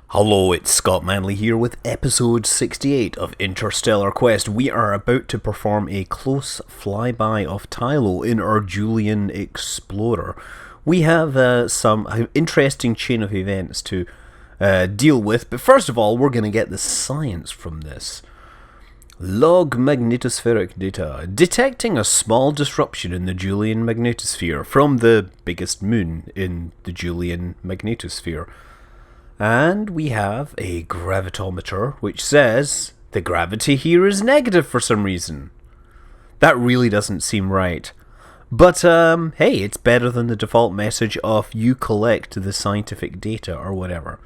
Hello, it's Scott Manley here with episode 68 of Interstellar Quest. We are about to perform a close flyby of Tylo in our Joolian Explorer. We have some interesting chain of events to deal with, but first of all, we're going to get the science from this. Log magnetospheric data, detecting a small disruption in the Joolian magnetosphere from the biggest moon in the Joolian magnetosphere. And we have a gravitometer which says the gravity here is negative for some reason. That really doesn't seem right. But hey, it's better than the default message of you collect the scientific data or whatever.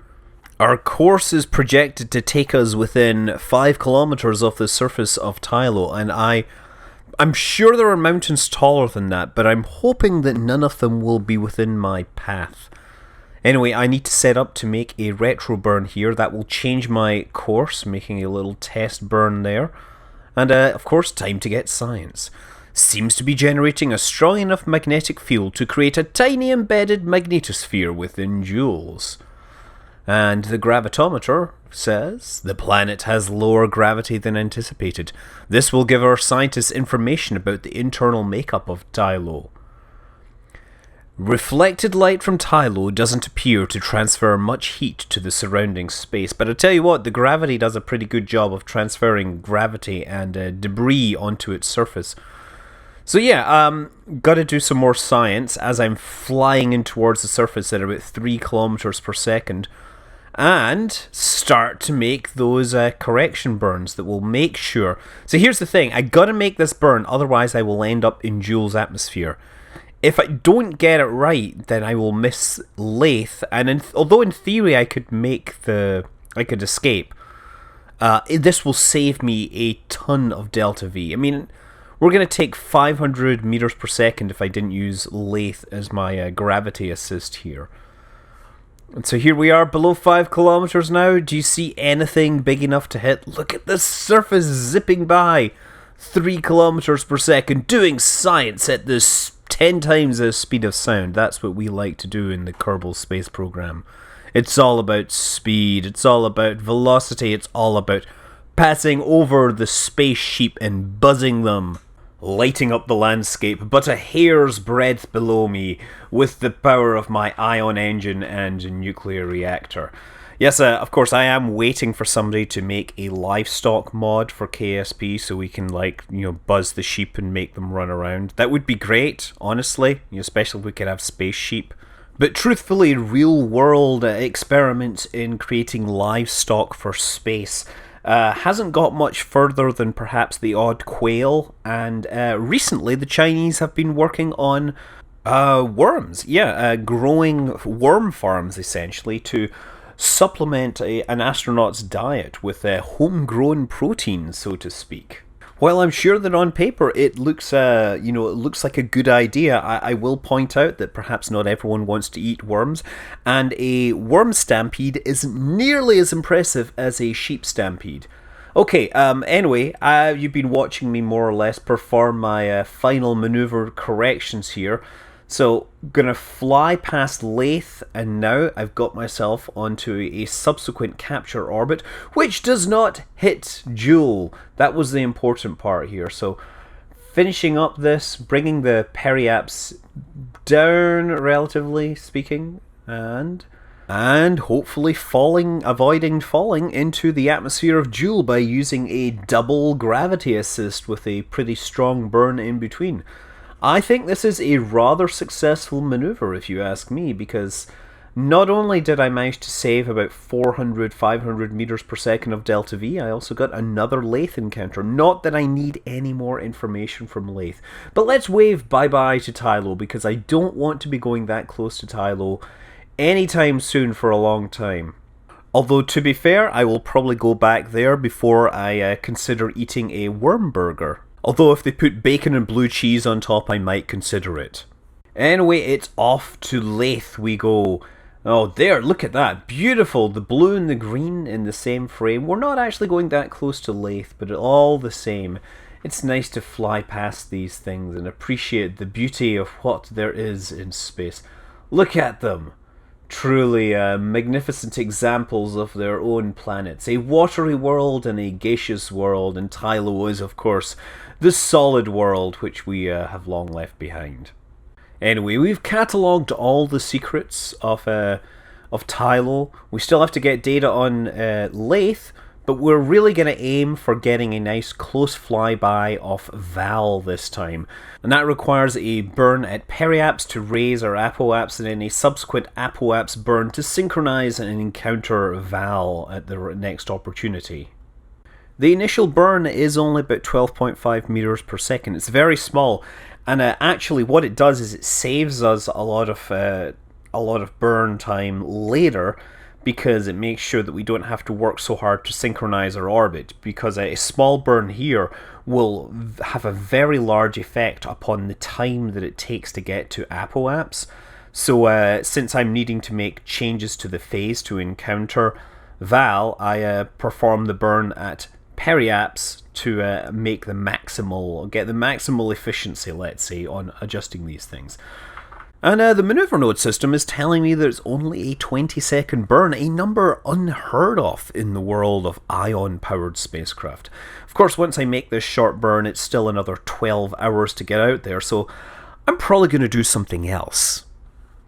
Our course is projected to take us within 5 kilometers of the surface of Tylo, and I'm sure there are mountains taller than that, but I'm hoping that none of them will be within my path. Anyway, I need to set up to make a retro burn here. That will change my course, making a little test burn there. And of course, time to get science. Seems to be generating a strong enough magnetic field to create a tiny embedded magnetosphere within Joules. And the gravitometer says the planet has lower gravity than anticipated. This will give our scientists information about the internal makeup of Tylo. Reflected light from Tylo doesn't appear to transfer much heat to the surrounding space, but I tell you what, the gravity does a pretty good job of transferring gravity and debris onto its surface. So yeah, gotta do some more science as I'm flying in towards the surface at about 3 kilometers per second, and start to make those correction burns that will make sure... So here's the thing, I gotta make this burn, otherwise I will end up in Jool's atmosphere. If I don't get it right, then I will miss Lathe, and although in theory I could escape, this will save me a ton of delta V. I mean, we're going to take 500 meters per second if I didn't use Lathe as my gravity assist here. And so here we are below 5 kilometers now. Do you see anything big enough to hit? Look at the surface zipping by 3 kilometers per second, doing science at this 10 times the speed of sound. That's what we like to do in the Kerbal space program. It's all about speed, it's all about velocity, it's all about passing over the space sheep and buzzing them, lighting up the landscape but a hair's breadth below me with the power of my ion engine and nuclear reactor. Yes, of course, I am waiting for somebody to make a livestock mod for KSP so we can, buzz the sheep and make them run around. That would be great, honestly, especially if we could have space sheep. But truthfully, real-world experiments in creating livestock for space hasn't got much further than perhaps the odd quail, and recently the Chinese have been working on worms. Growing worm farms, essentially, to supplement an astronaut's diet with homegrown protein, so to speak. While I'm sure that on paper it looks, like a good idea, I will point out that perhaps not everyone wants to eat worms, and a worm stampede isn't nearly as impressive as a sheep stampede. Okay, anyway, you've been watching me more or less perform my final maneuver corrections here. So, gonna fly past Lathe, and now I've got myself onto a subsequent capture orbit, which does not hit Jool. That was the important part here. So, finishing up this, bringing the periaps down, relatively speaking, and hopefully avoiding falling into the atmosphere of Jool by using a double gravity assist with a pretty strong burn in between. I think this is a rather successful maneuver, if you ask me, because not only did I manage to save about 500 meters per second of delta V, I also got another Lathe encounter. Not that I need any more information from Lathe. But let's wave bye-bye to Tylo, because I don't want to be going that close to Tylo anytime soon for a long time. Although, to be fair, I will probably go back there before I consider eating a worm burger. Although if they put bacon and blue cheese on top, I might consider it. Anyway, it's off to Lathe we go. Oh, there, look at that. Beautiful. The blue and the green in the same frame. We're not actually going that close to Lathe, but all the same, it's nice to fly past these things and appreciate the beauty of what there is in space. Look at them! Truly magnificent examples of their own planets. A watery world and a gaseous world, and Tylo is, of course, the solid world which we have long left behind. Anyway, we've catalogued all the secrets of Tylo. We still have to get data on Lathe, but we're really going to aim for getting a nice close flyby of Val this time. And that requires a burn at periaps to raise our apoaps, and then a subsequent apoaps burn to synchronize and encounter Val at the next opportunity. The initial burn is only about 12.5 meters per second. It's very small, and actually what it does is it saves us a lot of burn time later, because it makes sure that we don't have to work so hard to synchronize our orbit, because a small burn here will have a very large effect upon the time that it takes to get to apoaps. So since I'm needing to make changes to the phase to encounter Val, I perform the burn at periaps to get the maximal efficiency, let's say, on adjusting these things. And the maneuver node system is telling me there's only a 20-second burn, a number unheard of in the world of ion-powered spacecraft. Of course, once I make this short burn, it's still another 12 hours to get out there, so I'm probably going to do something else.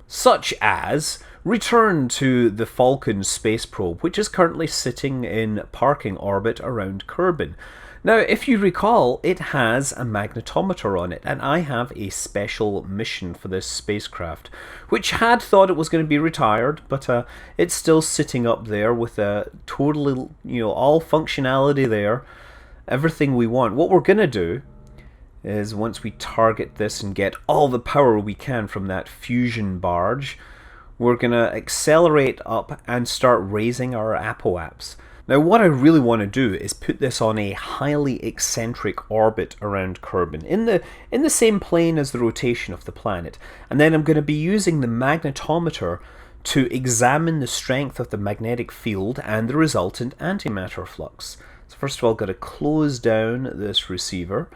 Such as return to the Falcon space probe, which is currently sitting in parking orbit around Kerbin. Now, if you recall, it has a magnetometer on it, and I have a special mission for this spacecraft, which had thought it was going to be retired, but it's still sitting up there with a totally, all functionality there, everything we want. What we're going to do is, once we target this and get all the power we can from that fusion barge, we're going to accelerate up and start raising our apoaps. Now, what I really want to do is put this on a highly eccentric orbit around Kerbin, in the same plane as the rotation of the planet. And then I'm going to be using the magnetometer to examine the strength of the magnetic field and the resultant antimatter flux. So first of all, I've got to close down this receiver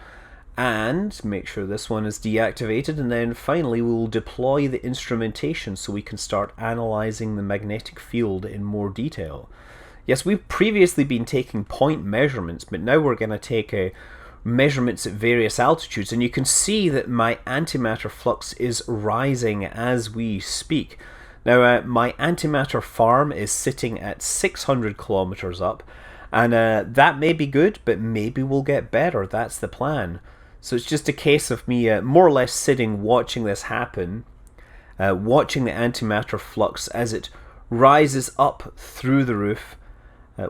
and make sure this one is deactivated, and then finally we will deploy the instrumentation so we can start analyzing the magnetic field in more detail. Yes, we've previously been taking point measurements, but now we're going to take measurements at various altitudes, and you can see that my antimatter flux is rising as we speak. Now, my antimatter farm is sitting at 600 kilometers up, and that may be good, but maybe we'll get better. That's the plan. So it's just a case of me more or less sitting watching this happen, watching the antimatter flux as it rises up through the roof.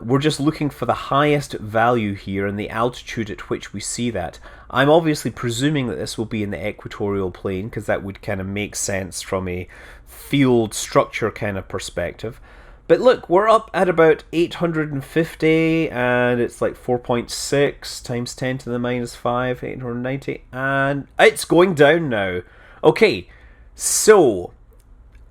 We're just looking for the highest value here and the altitude at which we see that. I'm obviously presuming that this will be in the equatorial plane, because that would kind of make sense from a field structure kind of perspective. But look, we're up at about 850, and it's like 4.6 times 10 to the minus 5, 890, and it's going down now. Okay, so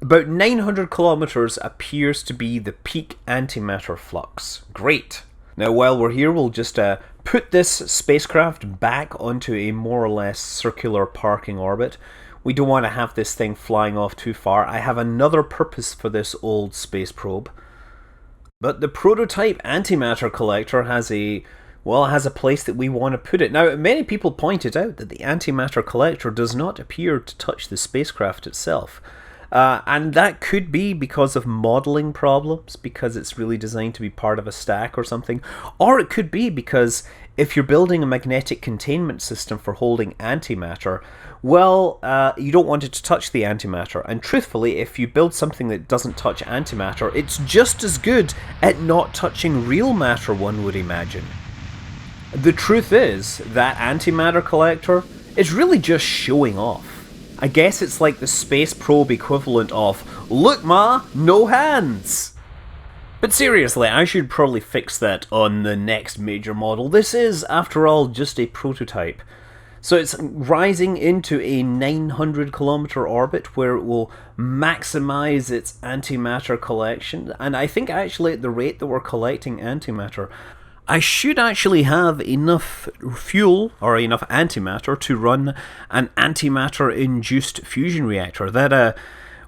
about 900 kilometers appears to be the peak antimatter flux. Great. Now, while we're here, we'll just put this spacecraft back onto a more or less circular parking orbit. We don't want to have this thing flying off too far. I have another purpose for this old space probe. But the prototype antimatter collector has a place that we want to put it. Now, many people pointed out that the antimatter collector does not appear to touch the spacecraft itself. And that could be because of modeling problems, because it's really designed to be part of a stack or something. Or it could be because if you're building a magnetic containment system for holding antimatter, well, you don't want it to touch the antimatter. And truthfully, if you build something that doesn't touch antimatter, it's just as good at not touching real matter, one would imagine. The truth is that antimatter collector is really just showing off. I guess it's like the space probe equivalent of, look ma, no hands! But seriously, I should probably fix that on the next major model. This is, after all, just a prototype. So it's rising into a 900 kilometer orbit where it will maximize its antimatter collection. And I think actually at the rate that we're collecting antimatter, I should actually have enough fuel or enough antimatter to run an antimatter-induced fusion reactor. That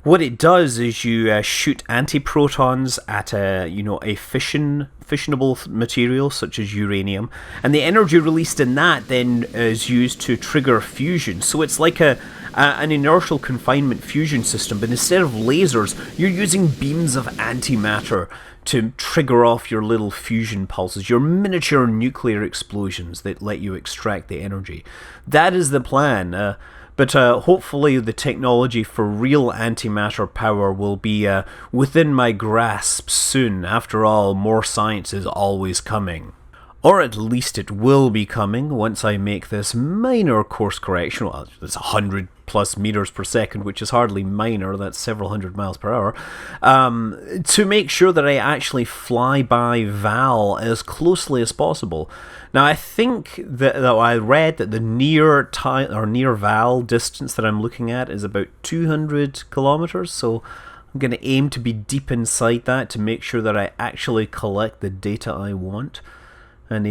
What it does is you shoot antiprotons at a fissionable material such as uranium, and the energy released in that then is used to trigger fusion. So it's like an inertial confinement fusion system, but instead of lasers, you're using beams of antimatter to trigger off your little fusion pulses, your miniature nuclear explosions that let you extract the energy. That is the plan. But hopefully the technology for real antimatter power will be within my grasp soon. After all, more science is always coming. Or at least it will be coming once I make this minor course correction. Well, it's 100 plus meters per second, which is hardly minor, that's several hundred miles per hour, to make sure that I actually fly by Val as closely as possible. Now, I think that I read that the near Val distance that I'm looking at is about 200 kilometers, so I'm going to aim to be deep inside that to make sure that I actually collect the data I want. And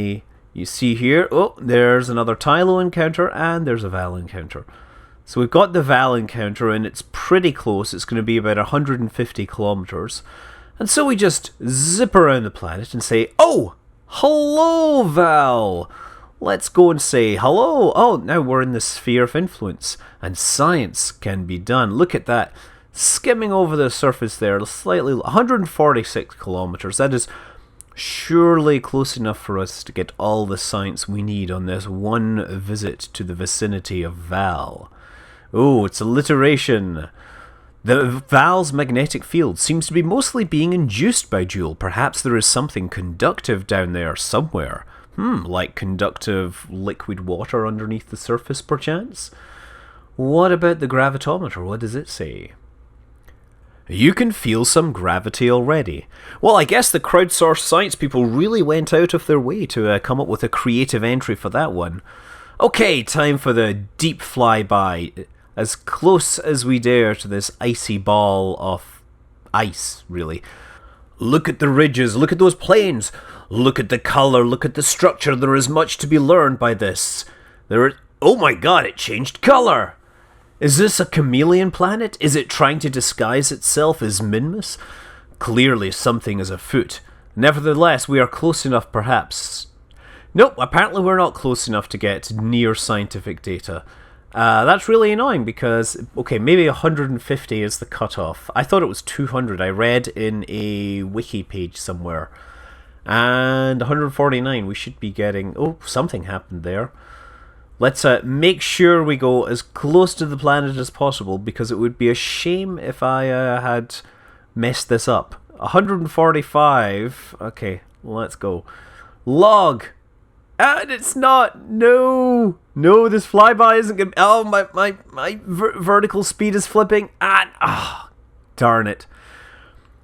you see here, oh, there's another Tylo encounter, and there's a Val encounter. So we've got the Val encounter, and it's pretty close. It's going to be about 150 kilometers. And so we just zip around the planet and say, oh, hello, Val. Let's go and say hello. Oh, now we're in the sphere of influence, and science can be done. Look at that. Skimming over the surface there, slightly 146 kilometers. That is surely close enough for us to get all the science we need on this one visit to the vicinity of Val. Oh, it's alliteration. The Val's magnetic field seems to be mostly being induced by Jool. Perhaps there is something conductive down there somewhere. Like conductive liquid water underneath the surface, perchance? What about the gravitometer? What does it say? You can feel some gravity already. Well, I guess the crowdsourced science people really went out of their way to come up with a creative entry for that one. Okay, time for the deep flyby. As close as we dare to this icy ball of ice, really. Look at the ridges, look at those plains, look at the colour, look at the structure. There is much to be learned by this. Oh my god, it changed colour! Is this a chameleon planet? Is it trying to disguise itself as Minmus? Clearly something is afoot. Nevertheless, we are close enough, perhaps. Nope, apparently we're not close enough to get near scientific data. That's really annoying because, okay, maybe 150 is the cutoff. I thought it was 200. I read in a wiki page somewhere. And 149, we should be getting... Oh, something happened there. Let's make sure we go as close to the planet as possible, because it would be a shame if I had messed this up. 145. Okay, let's go. Log. And it's not. No, this flyby isn't gonna. Oh, my vertical speed is flipping. Darn it.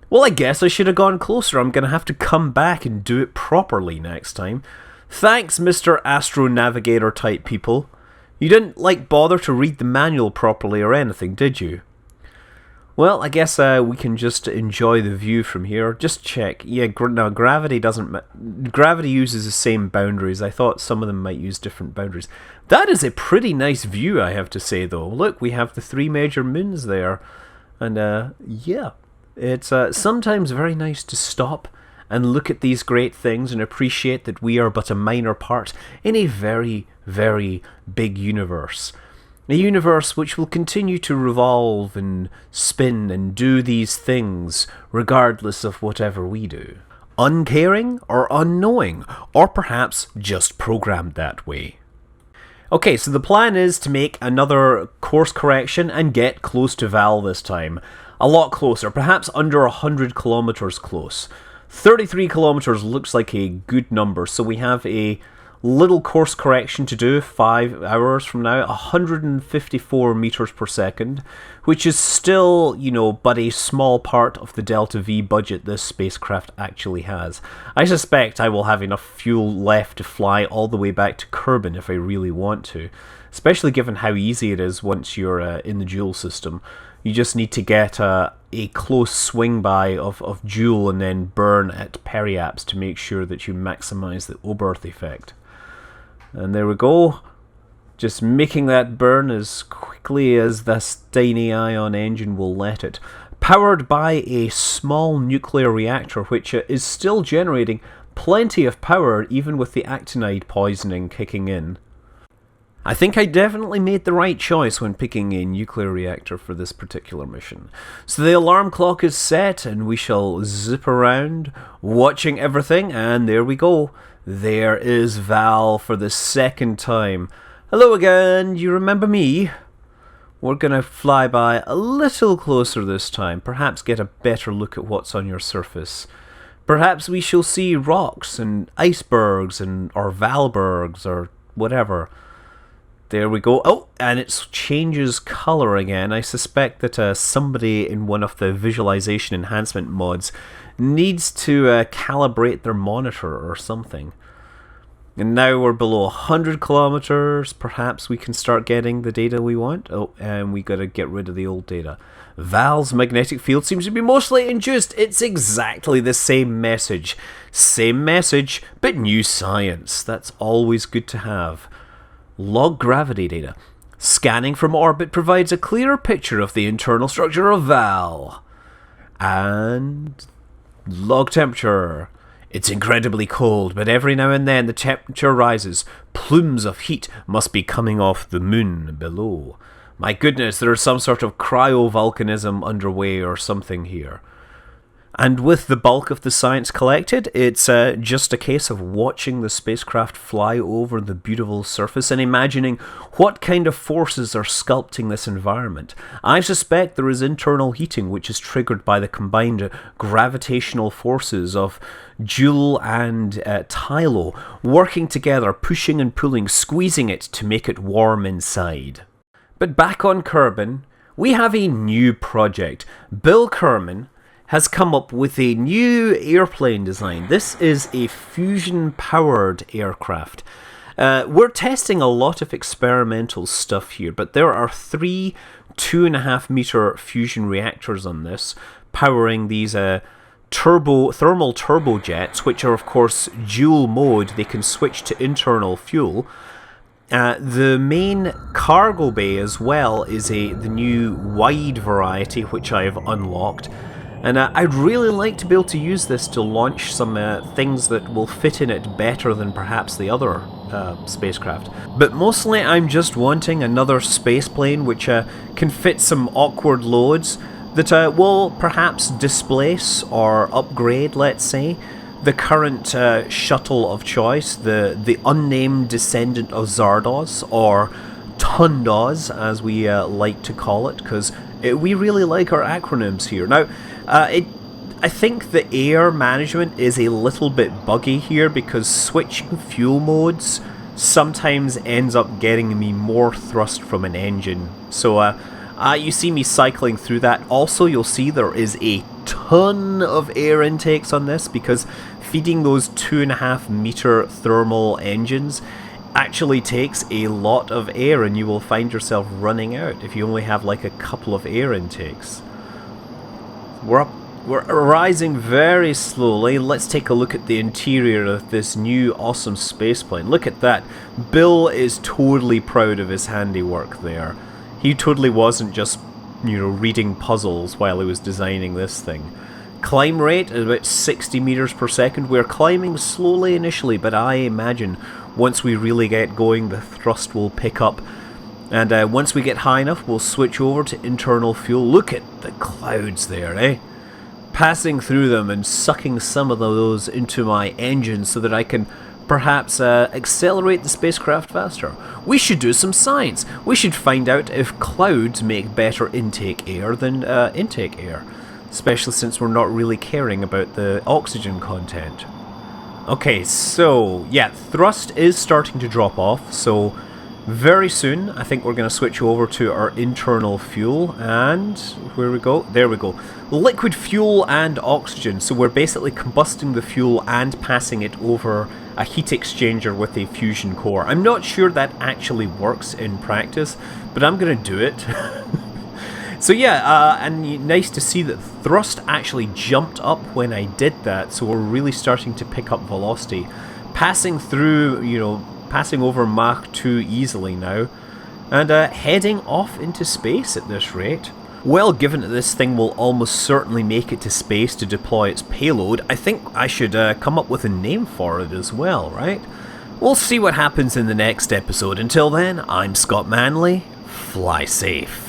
Well, I guess I should have gone closer. I'm gonna have to come back and do it properly next time. Thanks, Mr. Astro Navigator type people. You didn't, bother to read the manual properly or anything, did you? Well, I guess we can just enjoy the view from here. Just check. Yeah, no, gravity doesn't... Gravity uses the same boundaries. I thought some of them might use different boundaries. That is a pretty nice view, I have to say, though. Look, we have the 3 major moons there. And, yeah. It's sometimes very nice to stop and look at these great things and appreciate that we are but a minor part in a very, very big universe. A universe which will continue to revolve and spin and do these things regardless of whatever we do. Uncaring or unknowing, or perhaps just programmed that way. Okay, so the plan is to make another course correction and get close to Val this time. A lot closer, perhaps under 100 kilometers close. 33 kilometers looks like a good number, so we have a little course correction to do 5 hours from now, 154 meters per second, which is still, but a small part of the Delta V budget this spacecraft actually has. I suspect I will have enough fuel left to fly all the way back to Kerbin if I really want to, especially given how easy it is once you're in the Jool system. You just need to get a close swing by of Jool and then burn at periaps to make sure that you maximize the Oberth effect. And there we go. Just making that burn as quickly as this tiny ion engine will let it. Powered by a small nuclear reactor which is still generating plenty of power even with the actinide poisoning kicking in. I think I definitely made the right choice when picking a nuclear reactor for this particular mission. So the alarm clock is set and we shall zip around, watching everything, and there we go. There is Val for the second time. Hello again, you remember me? We're gonna fly by a little closer this time, perhaps get a better look at what's on your surface. Perhaps we shall see rocks and icebergs or Valbergs or whatever. There we go. Oh, and it changes colour again. I suspect that somebody in one of the visualization enhancement mods needs to calibrate their monitor or something. And now we're below 100 kilometers. Perhaps we can start getting the data we want. Oh, and we got to get rid of the old data. Val's magnetic field seems to be mostly induced. It's exactly the same message. Same message, but new science. That's always good to have. Log gravity data. Scanning from orbit provides a clearer picture of the internal structure of Val. And log temperature. It's incredibly cold, but every now and then the temperature rises. Plumes of heat must be coming off the moon below. My goodness, there is some sort of cryovolcanism underway or something here. And with the bulk of the science collected, it's just a case of watching the spacecraft fly over the beautiful surface and imagining what kind of forces are sculpting this environment. I suspect there is internal heating which is triggered by the combined gravitational forces of Jool and Tylo working together, pushing and pulling, squeezing it to make it warm inside. But back on Kerbin, we have a new project. Bill Kerman has come up with a new airplane design. This is a fusion-powered aircraft. We're testing a lot of experimental stuff here, but there are 3 2.5-meter fusion reactors on this, powering these thermal turbojets, which are of course dual mode. They can switch to internal fuel. The main cargo bay as well is the new wide variety, which I have unlocked. And I'd really like to be able to use this to launch some things that will fit in it better than perhaps the other spacecraft. But mostly I'm just wanting another spaceplane which can fit some awkward loads that will perhaps displace or upgrade, let's say, the current shuttle of choice, the unnamed descendant of Zardoz, or Tundoz as we like to call it, because we really like our acronyms here. Now, I think the air management is a little bit buggy here because switching fuel modes sometimes ends up getting me more thrust from an engine. So you see me cycling through that. Also, you'll see there is a ton of air intakes on this because feeding those 2.5-meter thermal engines actually takes a lot of air, and you will find yourself running out if you only have like a couple of air intakes. We're rising very slowly. Let's take a look at the interior of this new awesome spaceplane. Look at that. Bill is totally proud of his handiwork there. He totally wasn't just, reading puzzles while he was designing this thing. Climb rate is about 60 meters per second. We're climbing slowly initially, but I imagine once we really get going, the thrust will pick up. And once we get high enough, we'll switch over to internal fuel. Look at the clouds there, eh? Passing through them and sucking some of those into my engine so that I can perhaps accelerate the spacecraft faster. We should do some science. We should find out if clouds make better intake air than intake air. Especially since we're not really caring about the oxygen content. Okay, so yeah, thrust is starting to drop off, so very soon I think we're going to switch over to our internal fuel, and where we go? There we go. Liquid fuel and oxygen, so we're basically combusting the fuel and passing it over a heat exchanger with a fusion core. I'm not sure that actually works in practice, but I'm going to do it. So yeah, and nice to see that thrust actually jumped up when I did that, so we're really starting to pick up velocity. Passing through, passing over Mach 2 easily now. and heading off into space at this rate. Well, given that this thing will almost certainly make it to space to deploy its payload, I think I should come up with a name for it as well, right? We'll see what happens in the next episode. Until then, I'm Scott Manley. Fly safe.